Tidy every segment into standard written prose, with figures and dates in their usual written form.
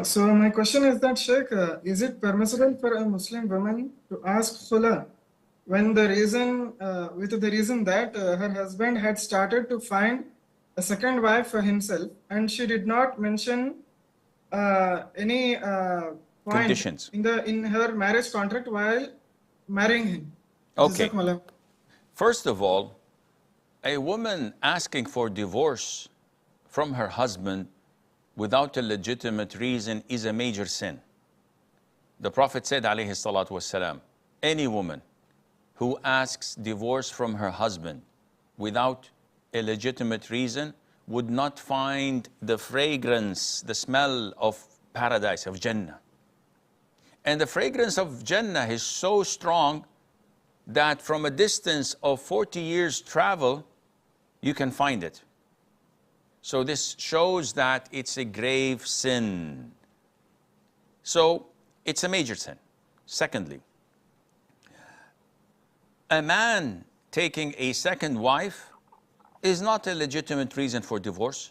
So my question is that, Sheikh, is it permissible for a Muslim woman to ask khula when the reason, with the reason that her husband had started to find a second wife for himself, and she did not mention any point Conditions. in her marriage contract while marrying him? Okay. Jazakumullah. First of all, a woman asking for divorce from her husband without a legitimate reason is a major sin. The Prophet said, alayhi salatu wasalam, any woman who asks divorce from her husband without a legitimate reason would not find the fragrance, the smell of paradise, of Jannah. And the fragrance of Jannah is so strong that from a distance of 40 years travel, you can find it. So this shows that it's a grave sin. So it's a major sin. Secondly, a man taking a second wife is not a legitimate reason for divorce.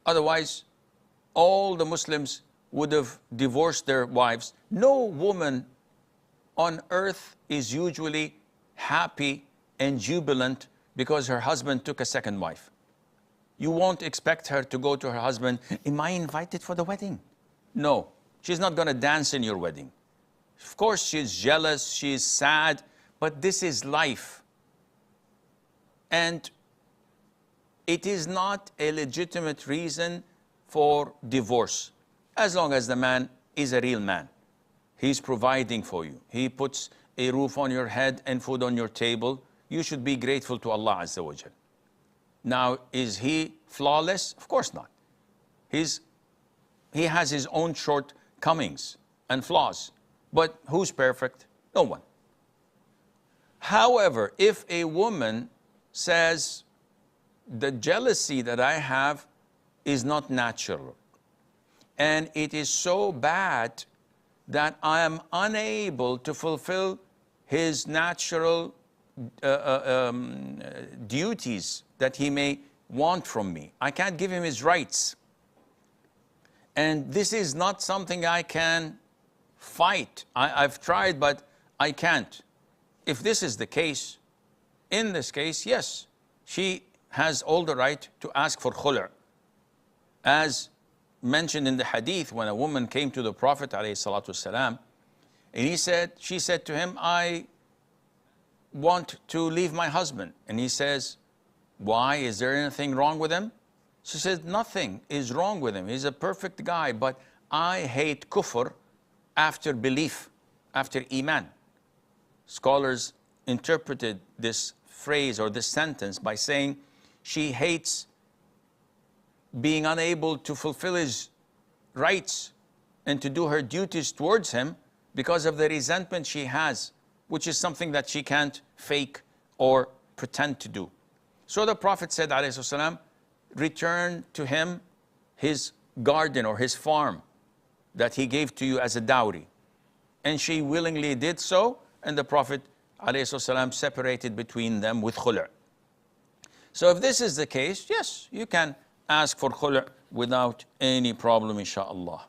Otherwise, all the Muslims would have divorced their wives. No woman on earth is usually happy and jubilant because her husband took a second wife. You won't expect her to go to her husband, am I invited for the wedding? No, she's not going to dance in your wedding. Of course, she's jealous, she's sad, but this is life. And it is not a legitimate reason for divorce, as long as the man is a real man. He's providing for you. He puts a roof on your head and food on your table. You should be grateful to Allah Azza wa Jal. Now, is he flawless? Of course not. He has his own shortcomings and flaws. But who's perfect? No one. However, if a woman says, the jealousy that I have is not natural, and it is so bad that I am unable to fulfill his natural duties that he may want from me. I can't give him his rights. And this is not something I can fight. I've tried, but I can't. If this is the case, in this case, yes, she has all the right to ask for khula'. As mentioned in the hadith, when a woman came to the Prophet ﷺ, and she said to him, I want to leave my husband. And he says, why? Is there anything wrong with him? She said, nothing is wrong with him. He's a perfect guy, but I hate kufr after belief, after iman. Scholars interpreted this phrase or this sentence by saying she hates being unable to fulfill his rights and to do her duties towards him because of the resentment she has, which is something that she can't fake or pretend to do. So the Prophet said, ﷺ, return to him his garden or his farm that he gave to you as a dowry. And she willingly did so, and the Prophet ﷺ separated between them with khula'. So if this is the case, yes, you can ask for khula' without any problem, inshaAllah.